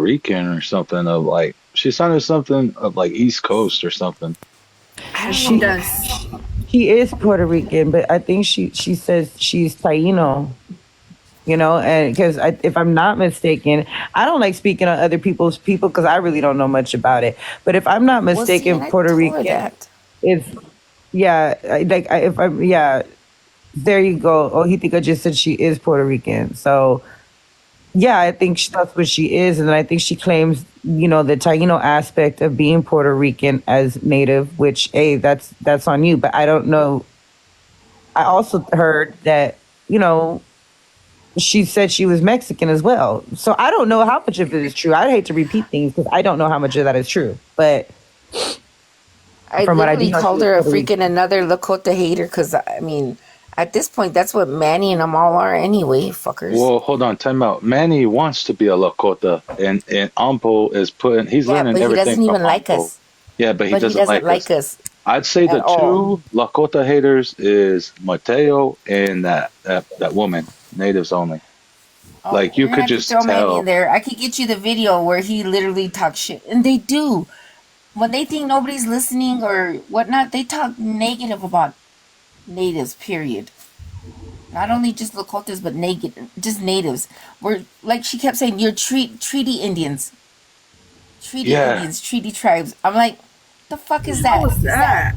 Rican or something of like she sounded something of like East Coast or something. She She does. she is Puerto Rican, but I think she says she's Taino. And because if I'm not mistaken, I don't like speaking on other people's people because I really don't know much about it. But if I'm not Well, see, and mistaken, I Puerto told her Rican that. is if I'm there you go. Oh, he think I just said she is Puerto Rican. So yeah, I think that's what she is, and I think she claims the Taino aspect of being Puerto Rican as native, which that's on you. But I don't know. I also heard that you know she said she was Mexican as well. So I don't know how much of it is true. I'd hate to repeat things because I don't know how much of that is true. But I from what I do literally know, she called was her a Puerto freaking Rican. another Lakota hater because, I mean, at this point, that's what Manny and them all are anyway, fuckers. Well, hold on, time out. Manny wants to be a Lakota, and Ampo is he's Yeah, learning but he everything doesn't from even like Ampo. us. Yeah, but he But he doesn't doesn't like us. like us I'd say at the all. two Lakota haters is Mateo and that woman, natives only. Oh, Like you're you gonna could have to just throw Manny in tell. there. I could get you the video where he literally talks shit, and they do. When they think nobody's listening or whatnot, they talk negative about natives. Period. Not only just Lakotas, but negative, just natives. We're like she kept saying, "You're treaty Indians, treaty Yeah, Indians, treaty tribes." I'm like, the fuck is How that? was that?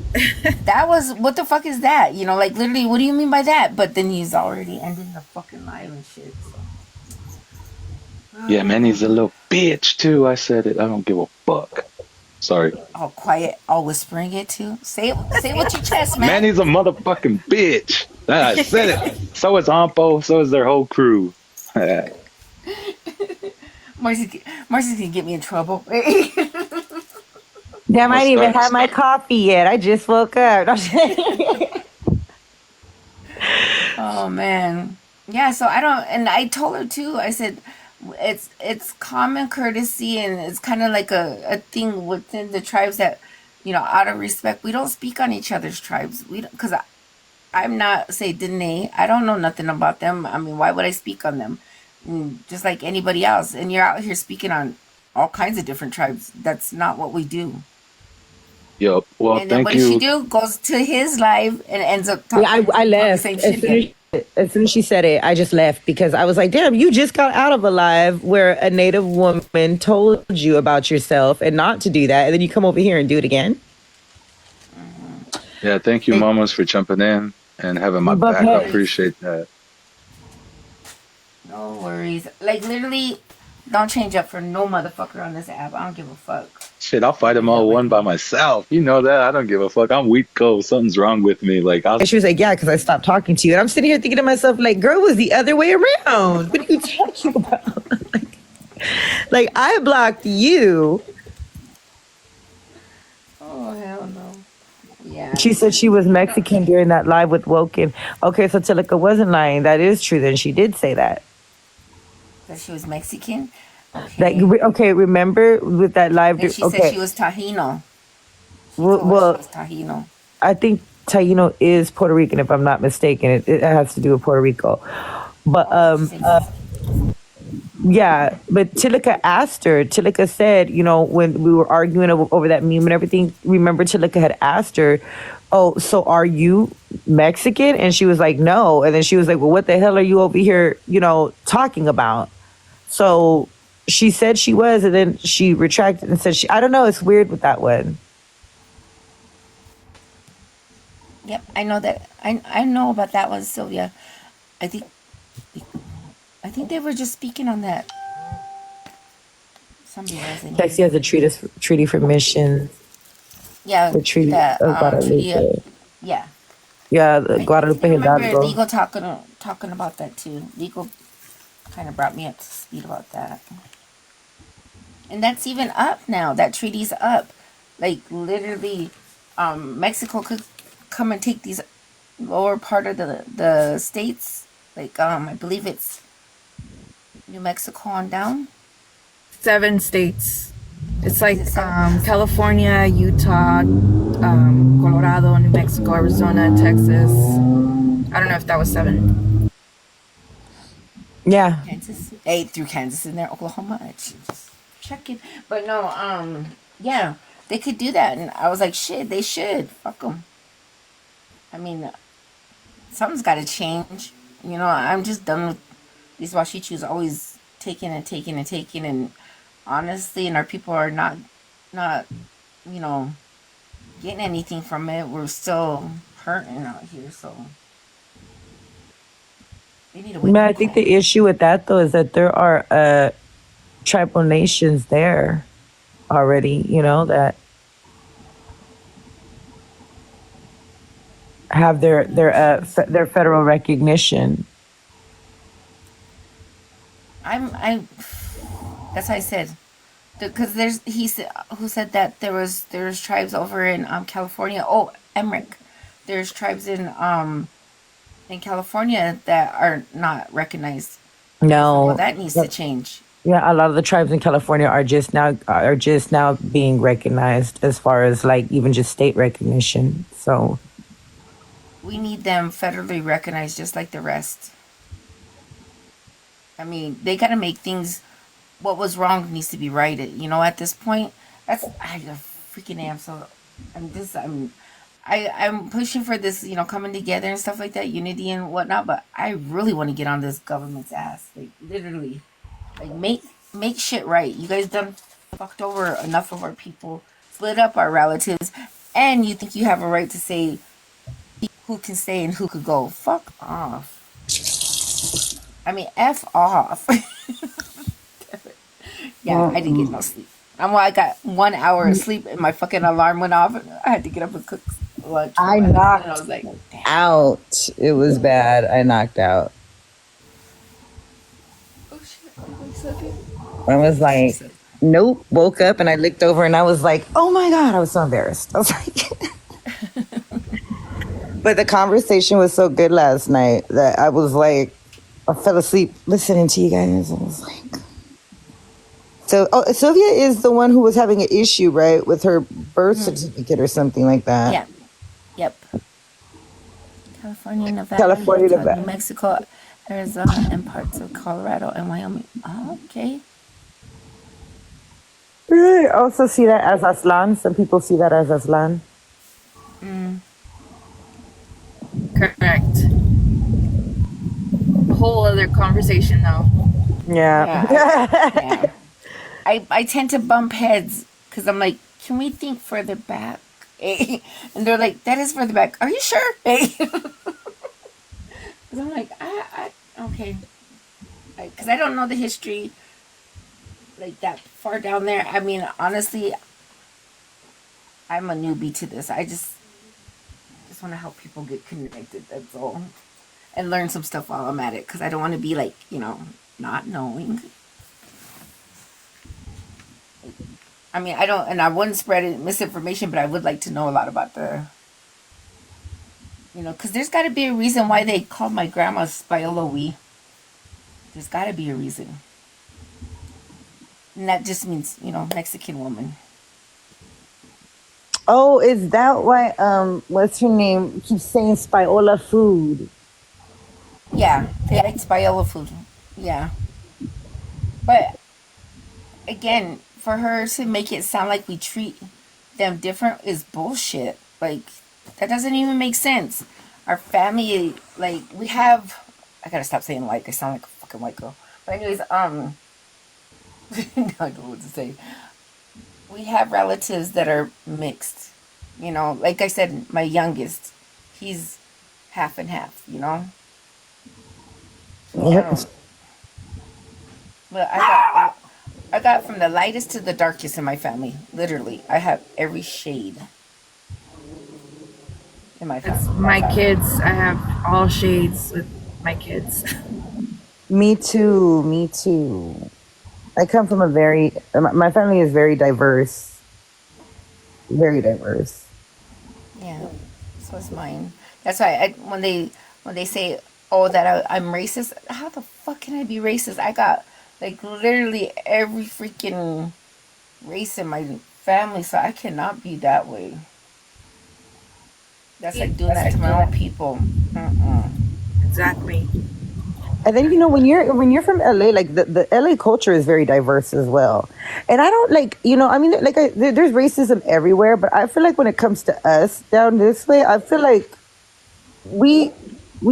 That was what the fuck is that? Like literally, what do you mean by that? But then he's already ending the fucking live and shit. So. yeah, Manny's a little bitch too. I said it. I don't give a fuck. Sorry. All quiet, all whispering it too. Say it with your chest, man. Manny's a motherfucking bitch. I said it. So is Ampo. So is their whole crew. Marcy's gonna get me in trouble. Damn, I'm gonna I didn't even start. have my coffee yet. I just woke up. Oh man. Yeah, so I don't and I told her too. I said it's common courtesy and it's kind of like a thing within the tribes that out of respect, we don't speak on each other's tribes. We don't cuz I'm not say Dene. I don't know nothing about them. I mean, why would I speak on them? Just like anybody else. And you're out here speaking on all kinds of different tribes. That's not what we do. Yo, well, And then what thank does she you. do? Goes to his live and ends up Yeah, I talking the left same shit again. as soon as she said it. I just left because I was like, "Damn, you just got out of a live where a Native woman told you about yourself and not to do that, and then you come over here and do it again." Yeah, thank you, mamas, for jumping in and having my You buck back. I heads. appreciate that. No worries. Like literally, don't change up for no motherfucker on this app. I don't give a fuck. Shit, I'll fight them all one by myself. You know that. I don't give a fuck. I'm weak cold. Something's wrong with me. Like I'll. And she was like, "Yeah, because I stopped talking to you." And I'm sitting here thinking to myself, like, "Girl, it was the other way around. What are you talking about?" like I blocked you. Oh hell no. Yeah. She said she was Mexican during that live with Woken. Okay, so Tilika wasn't lying. That is true. Then she did say that. That she was Mexican. Like, Okay. okay, remember with that live? Then she said Okay, she was Tahino. She well, told us she well, was Tahino. I think Taino is Puerto Rican, if I'm not mistaken. It has to do with Puerto Rico. But yeah, but Tilika asked her. Tilika said, when we were arguing over that meme and everything, remember Tilika had asked her, "Oh, so are you Mexican?" And she was like, "No." And then she was like, "Well, what the hell are you over here, talking about?" So she said she was, and then she retracted and said I don't know. It's weird with that one. Yep, I know that. I know about that one, Sylvia. I think I think they were just speaking on that. Somebody was in here. Texas has a treaty for mission. Yeah, The treaty that of treaty. Guadalupe. Yeah, Yeah, the I Guadalupe remember Hidalgo. Legal talking about that too. Legal kind of brought me up to speed about that. And that's even up now. That treaty's up. Like literally, Mexico could come and take these lower part of the states. Like I believe it's New Mexico on down. 7 states. It's like Is it 7? California, Utah, Colorado, New Mexico, Arizona, Texas. I don't know if that was 7. Yeah. Kansas. 8 through Kansas in there. Oklahoma. It's just checking. But no, yeah, they could do that, and I was like, shit, they should. Fuck them. I mean, something's got to change. I'm just done with these washichus always taking and taking and taking, and honestly, and our people are not, you know, getting anything from it. We're still hurting out here, so they need to wake I the think fuck up. the issue with that though is that there are tribal nations there already, that have their federal recognition. I that's what I said, because who said that there's tribes over in California. Oh, Emmerich, there's tribes in California that are not recognized. I said, well, No, that needs to change. yeah, a lot of the tribes in California are just now being recognized as far as like even just state recognition. So We need them federally recognized just like the rest. I mean, they got to make things. What was wrong needs to be righted. At this point, I freaking am. So I'm pushing for this. Coming together and stuff like that, unity and whatnot. But I really want to get on this government's ass, like literally, like make shit right. You guys done fucked over enough of our people, split up our relatives, and you think you have a right to say who can stay and who could go? Fuck off. I mean, F off. Yeah, I didn't get no sleep. I got 1 hour of sleep and my fucking alarm went off. And I had to get up and cook lunch for I my husband. knocked And I was like, damn. out. It was bad. I knocked out. Oh shit, wait a second. I was like, nope. Woke up and I looked over and I was like, oh my God. I was so embarrassed. I was like, but the conversation was so good last night that I was like, I fell asleep listening to you guys. I was like, so Sylvia is the one who was having an issue, right, with her birth certificate or something like that. Yeah. Yep. California, Nevada, California, Utah, Nevada. New Mexico, Arizona, and parts of Colorado and Wyoming. Oh, okay. I also see that as Aslan. Some people see that as Aslan. Correct. A whole other conversation, though. Yeah. Yeah. I tend to bump heads because I'm like, can we think further back? And they're like, that is further back. Are you sure? Because I'm like, okay. Because I don't know the history like that far down there. I mean, honestly, I'm a newbie to this. I just want to help people get connected. That's all. And learn some stuff while I'm at it. Because I don't want to be like, not knowing. I mean, I wouldn't spread misinformation, but I would like to know a lot about because there's got to be a reason why they called my grandma Spiola Wee. There's got to be a reason. And that just means, Mexican woman. Oh, is that why what's her name keeps saying Spiola food? Yeah, they like Spiola food. Yeah. But again, for her to make it sound like we treat them different is bullshit. Like, that doesn't even make sense. Our family, like, we have. I gotta stop saying like. I sound like a fucking white girl. But anyways, I don't know what to say. We have relatives that are mixed. Like I said, my youngest, he's half and half. Yep. But I got from the lightest to the darkest in my family. Literally, I have every shade in my family. It's my kids. I have all shades with my kids. Me too. Me too. I come from my family is very diverse. Very diverse. Yeah, so is mine. That's why when they say, "Oh, that I'm racist," how the fuck can I be racist? I got like literally every freaking race in my family, so I cannot be that way. That's like doing that to my own people. Exactly. And then when you're from LA, like the LA culture is very diverse as well. And I don't there's racism everywhere, but I feel like when it comes to us down this way, I feel like we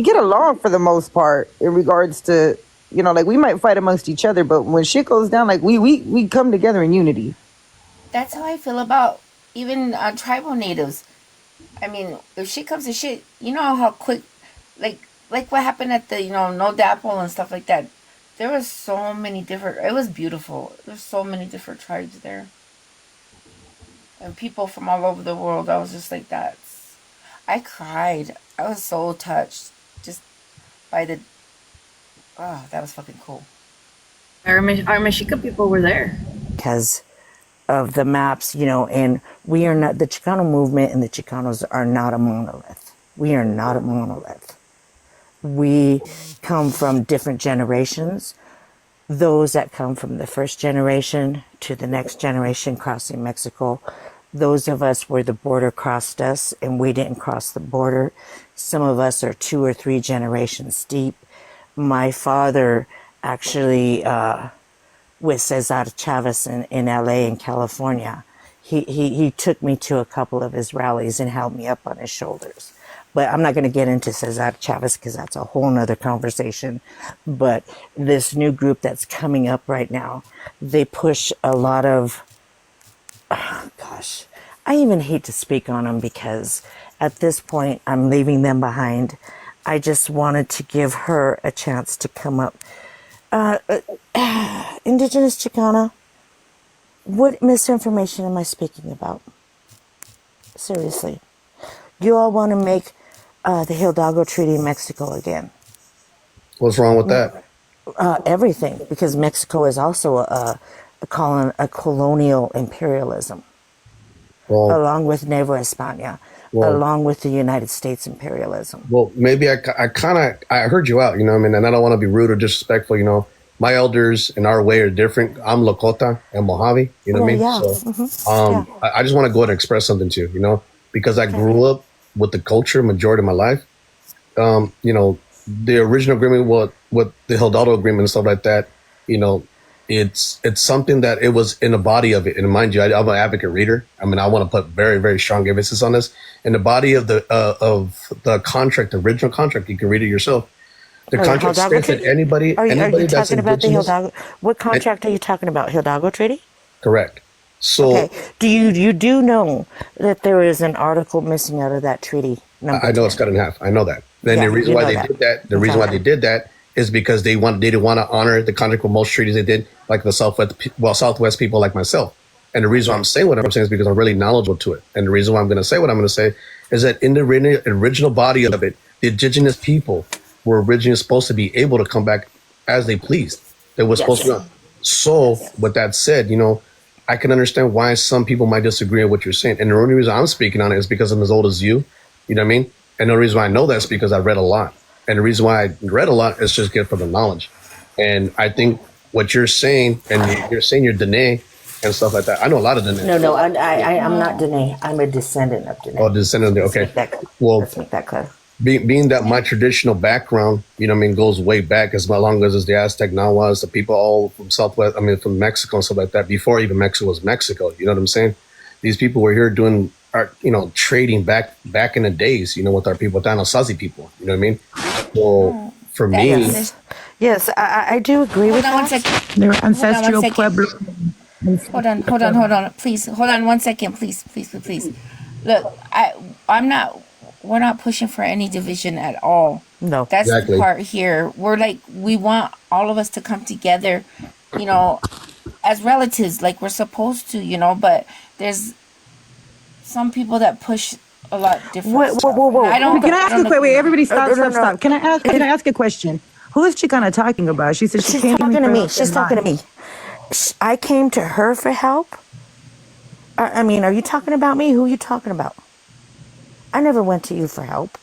get along for the most part in regards to like we might fight amongst each other, but when shit goes down, like we come together in unity. That's how I feel about even tribal natives. I mean, if shit comes to shit, you know how quick, like what happened at the No Dapple and stuff like that. There was so many different. It was beautiful. There's so many different tribes there, and people from all over the world. I was just like that. I cried. I was so touched just by the. Oh, that was fucking cool. Our Mexica people were there. Because of the maps, and we are not, the Chicano movement and the Chicanos are not a monolith. We are not a monolith. We come from different generations. Those that come from the first generation to the next generation crossing Mexico, those of us where the border crossed us and we didn't cross the border. Some of us are 2 or 3 generations deep. My father actually, with Cesar Chavez in LA in California. He took me to a couple of his rallies and held me up on his shoulders. But I'm not going to get into Cesar Chavez because that's a whole nother conversation. But this new group that's coming up right now, they push a lot of, I even hate to speak on them because at this point I'm leaving them behind. I just wanted to give her a chance to come up. Indigenous Chicana, what misinformation am I speaking about? Seriously. You all want to make the Hidalgo Treaty in Mexico again. What's wrong with that? Everything, because Mexico is also a colonial imperialism, along with Nueva España, along with the United States imperialism. Well, maybe I heard you out, and I don't want to be rude or disrespectful, my elders in our way are different. I'm Lakota and Mojave, what I mean? Yeah. So, I just want to go ahead and express something to you, because I grew up with the culture majority of my life. The original agreement with the Hidalgo agreement and stuff like that, it's something that it was in the body of it. And mind you, I'm an advocate reader. I mean, I want to put very, very strong emphasis on this. In the body of the contract, the original contract, you can read it yourself. The contract states that anybody Are you that's talking about the indigenous. Hidalgo? What contract are you talking about? Hidalgo Treaty? Correct. So, okay. Do you do know that there is an article missing out of that treaty? I know it's cut in half. I know that. Then the reason why they did that, why they did that is because they didn't want to honor the contract with most treaties they did, like the Southwest people like myself. And the reason why I'm saying what I'm saying is because I'm really knowledgeable to it. And the reason why I'm going to say what I'm going to say is that in the original body of it, the indigenous people were originally supposed to be able to come back as they pleased. They were supposed to. So with that said, I can understand why some people might disagree with what you're saying. And the only reason I'm speaking on it is because I'm as old as you. You know what I mean? And the reason why I know that is because I read a lot. And the reason why I read a lot is just get from the knowledge. And I think what you're saying, and you're saying you're Dene and stuff like that. I know a lot of Dene. No, I'm not Dene. I'm a descendant of Dene. Oh, descendant of Dene. Okay. Let's make that clear. Being that my traditional background, goes way back as long as the Aztec, Nahuas, the people all from Southwest, from Mexico and stuff like that, before even Mexico was Mexico. You know what I'm saying? These people were here doing trading back in the days, with our people, with Anasazi people. You know what I mean? So for me, yes, I do agree with that. They're ancestral Pueblo. Hold on. Please, hold on 1 second, please. Look, we're not pushing for any division at all. No. That's the part here. We want all of us to come together, as relatives, like we're supposed to, but there's some people that push a lot different. Whoa. Can I ask a question? Wait, everybody stop. Can I ask a question? Who is Chicana talking about? She said she's talking to me. She's talking to me. I came to her for help. Are you talking about me? Who are you talking about? I never went to you for help.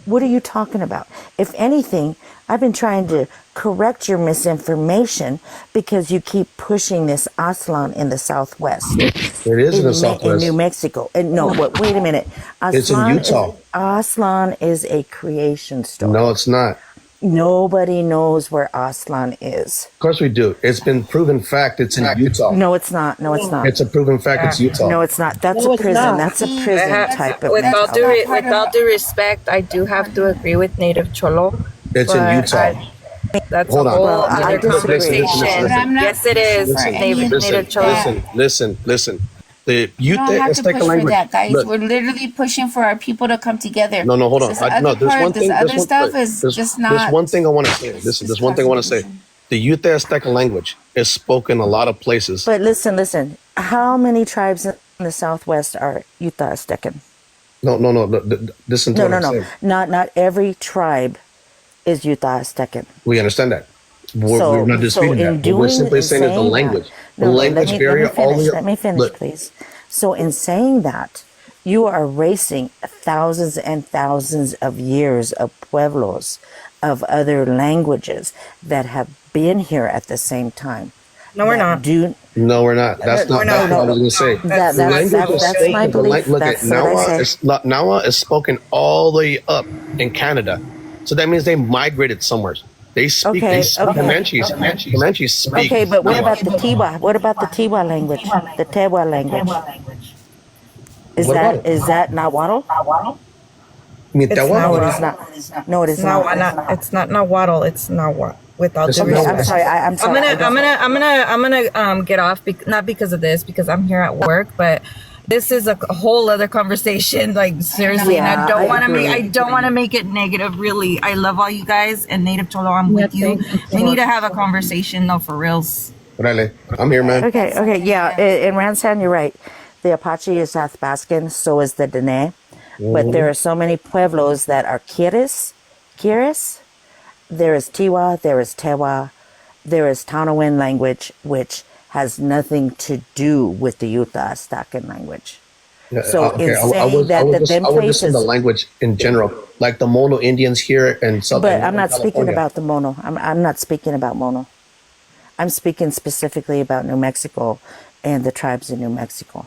What are you talking about? If anything, I've been trying to correct your misinformation because you keep pushing this Aslan in the Southwest. It is in the Southwest. In New Mexico. No, wait a minute. It's in Utah. Aslan is a creation story. No, it's not. Nobody knows where Aslan is. Of course we do. It's been proven fact. It's in Utah. No, it's not. No, it's not. It's a proven fact. It's Utah. No, it's not. That's No, a it's prison. not. That's a See, prison that's- type of with all mentality. with all due respect, I do have to agree with Native Cholo. It's in but Utah. That's Hold a on. whole Well, I other disagree. conversation. But I'm not Yes, it is. pushing for Native, any of Native that. Cholo. Listen. The You Ute don't have to Azteca push for language. that, guys. Look, We're literally pushing for our people to come together. no, hold on. This other There's part, one this thing. other stuff is just not. There's one thing I want to say. There's one thing I want to say. The Ute Azteca language is spoken a lot of places. But listen. How many tribes in the Southwest are Utah Aztecan? No. Listen to what I'm saying. Not every tribe is Utah Aztecan. We understand that. We're not disputing that. What we're simply saying is the language. The language barrier. Let me finish, please. So in saying that, you are erasing thousands and thousands of years of pueblos, of other languages that have been here at the same time. No, we're not. No, we're not. That's not what I was going to say. That's my belief. Look That's at what I say. Nawa is spoken all the way up in Canada, so that means they migrated somewhere. They speak. Okay, They speak okay. Comanches speak. Okay, but what Nawa. about the Tiwa? What about the Tiwa language? The Tewa language? What about it? Is that Nahuatl? It's No, it is not. No, it is No, not. it's not Nahuatl. It's Nahuatl. Without It's due Okay, not respect. I'm sorry. I'm sorry. I'm gonna get off. Not because of this, because I'm here at work, but this is a whole other conversation. Like seriously, and Yeah, I don't I want to agree. make. I don't want to make it negative. Really, I love all you guys and Native Cholo. I'm with you. We need to have a conversation though, for reals. Rale, I'm here, man. Okay, yeah. In Ransan, you're right. The Apache is Athabascan, so is the Dene. But there are so many pueblos that are Quiris. There is Tiwa, there is Tewa, there is Tonawin language, which has nothing to do with the Utah Aztecan language. So in saying that I them would just say places, the language in general, like the Mono Indians here in Southern but I'm not speaking California. about the Mono. I'm not speaking about Mono. I'm speaking specifically about New Mexico and the tribes in New Mexico.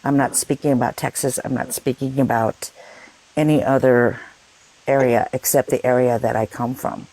I'm not speaking about Texas. I'm not speaking about any other area except the area that I come from.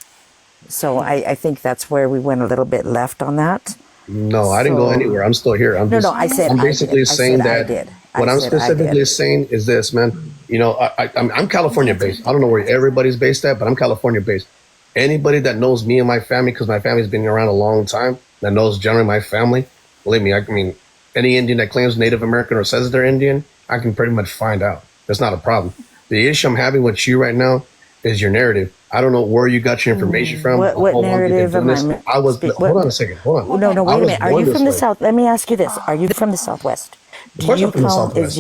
So I think that's where we went a little bit left on that. No, I didn't go So- anywhere. I'm still here. I'm I said I'm I basically did. I saying said I that did. what I I'm said I specifically did. saying is this, man. You know, I'm California based. I don't know where everybody's based at, but I'm California based. Anybody that knows me and my family, because my family's been around a long time, that knows generally my family, believe me, I mean, any Indian that claims Native American or says they're Indian, I can pretty much find out. That's not a problem. The issue I'm having with you right now is your narrative. I don't know where you got your information from. What how long you've been narrative doing am I this. mi- I was. speak- Hold what- on a second. Hold on. No, I wait a was minute. Are born you this from the way. South? Let me ask you this. Are you from the Southwest? Of course I'm from the Southwest.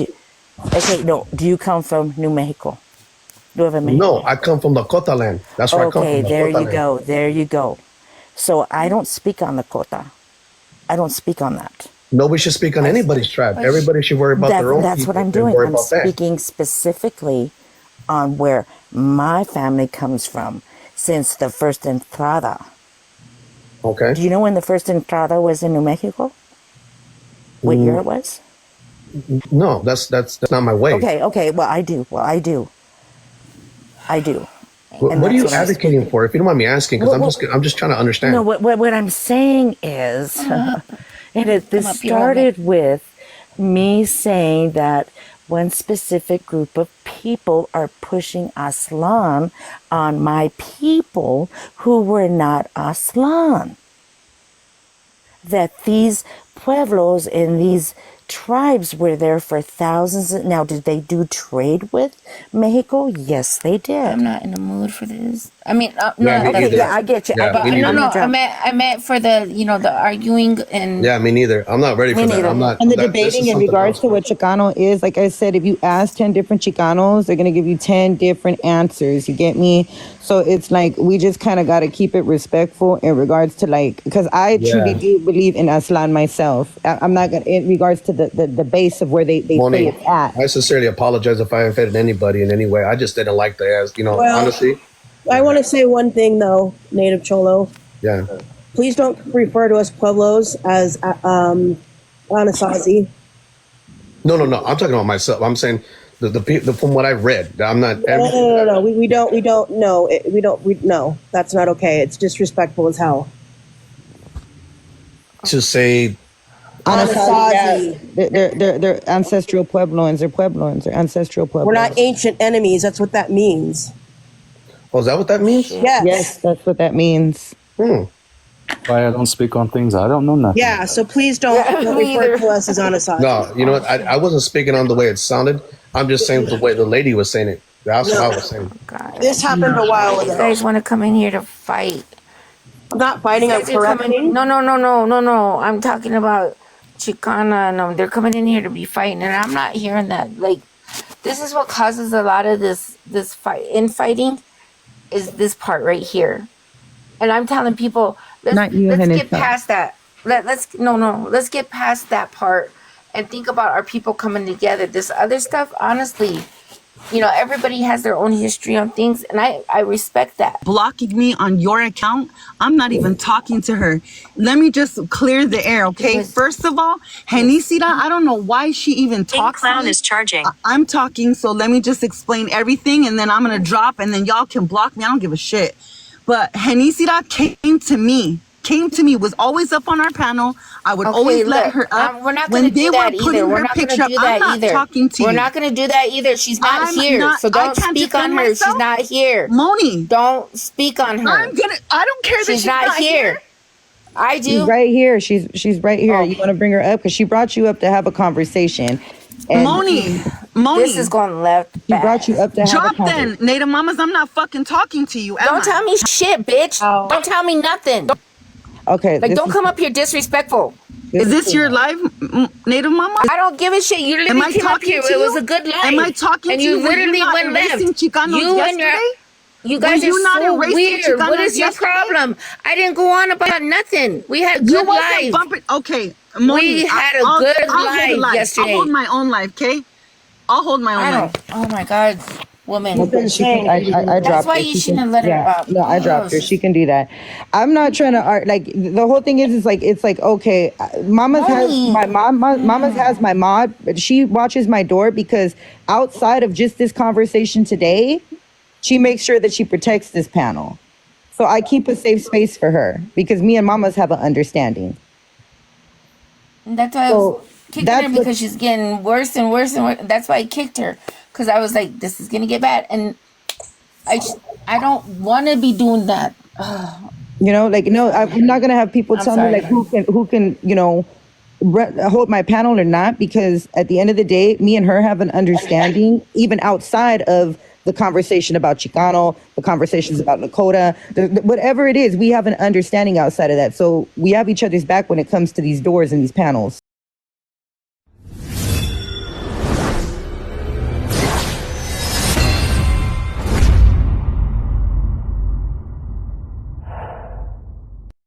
Okay, no. Do you come from New Mexico? Nueva Mexico? No, I come from the Cota land. That's where I come Okay, from. there Lakota you land. go. There you go. So I don't speak on the Kota. I don't speak on that. Nobody should speak on anybody's tribe. Everybody should worry about their own. That's people what I'm and doing. worry I'm about that. speaking specifically on where my family comes from since the first entrada. Okay. Do you know when the first entrada was in New Mexico? What year it was? No, that's not my way. Okay. Well, I do. I do. What And are you that's what I'm advocating for? If you don't mind me asking, because I'm just trying to understand. No, what I'm saying is, this up here, started with me saying that one specific group of people are pushing Aslan on my people who were not Aslan. That these pueblos and these tribes were there for thousands. Now, did they do trade with Mexico? Yes, they did. I'm not in the mood for this. I mean, Yeah, me Okay, neither. yeah, I get you. Yeah, But me neither. no, I'm I meant for the the arguing and Yeah, me neither. I'm not ready for that. neither. I'm not. And the this is debating in something regards else. to what Chicano is, like I said, if you ask 10 different Chicanos, they're going to give you 10 different answers. You get me? So it's like, we just kind of got to keep it respectful in regards to because I truly do believe in Aslan myself. I'm not going to, in regards to the base of where they say Moni, it's at. I sincerely apologize if I offended anybody in any way. I just didn't like the ass. Well- Honestly. I want to say one thing though, Native Cholo. Yeah. Please don't refer to us Pueblos as Anasazi. No. I'm talking about myself. I'm saying From what I've read, I'm not. No. We don't know. No. That's not okay. It's disrespectful as hell. To say Anasazi. They're ancestral Puebloans. They're Puebloans. They're ancestral Puebloans. We're not ancient enemies. That's what that means. oh, is that what that means? Yes. That's what that means. Why I don't speak on things I don't know nothing. Yeah, so please don't refer to us as Anasazi. No, you know what? I wasn't speaking on the way it sounded. I'm just saying the way the lady was saying it. That's what I was saying. God. This happened a while You ago. guys want to come in here to fight? I'm not fighting, I'm correcting. No. I'm talking about Chicana, and they're coming in here to be fighting, and I'm not hearing that. Like, this is what causes a lot of this infighting, is this part right here. And I'm telling people, let's get past that. Let's get past that part and think about our people coming together. This other stuff, honestly, everybody has their own history on things, and I respect that. Blocking me on your account. I'm not even talking to her. Let me just clear the air, okay? First of all, Genisida, I don't know why she even talks. Clown is charging. I'm talking, so let me just explain everything, and then I'm gonna drop, and then y'all can block me. I don't give a shit. But Genisida came to me, was always up on our panel. I would always let her up. We're not going to do that either. We're not going to do that either. Talking to We're you. not going to do that either. She's not here. So don't speak on her. Myself. She's not here. Moni. Don't speak on her. I don't care that she's not here. I do. She's right here. She's right here. You want to bring her up? Because she brought you up to have a conversation. And Moni. This is going left. She brought you up to have a Then, conversation. Nativemamaz, I'm not fucking talking to you. Don't tell me shit, bitch. Don't tell me nothing. Okay. Like, don't come up here disrespectful. Is this your live, Nativemamaz? I don't give a shit. You literally came up here. It was a good life. Am I talking and to you? you literally went left. You guys are so weird. What is your problem? I didn't go on about nothing. We had a good life. Okay, Moni, we had a good life yesterday. I'll hold my own life, okay? I'll hold my own life. Oh my God, woman. I dropped That's why her. you shouldn't let her up. No, I dropped her. She can do that. I'm not trying to like the whole thing is like okay, Mama's has my mod, but she watches my door because outside of just this conversation today, she makes sure that she protects this panel. So I keep a safe space for her because me and Mama's have an understanding. And that's why I was kicking her because she's getting worse and worse and worse. That's why I kicked her, because I was like, this is gonna get bad, and I don't want to be doing that. No, I'm not gonna have people tell me like who can hold my panel or not, because at the end of the day, me and her have an understanding, even outside of the conversation about Chicano, the conversations about Lakota, whatever it is, we have an understanding outside of that. So we have each other's back when it comes to these doors and these panels.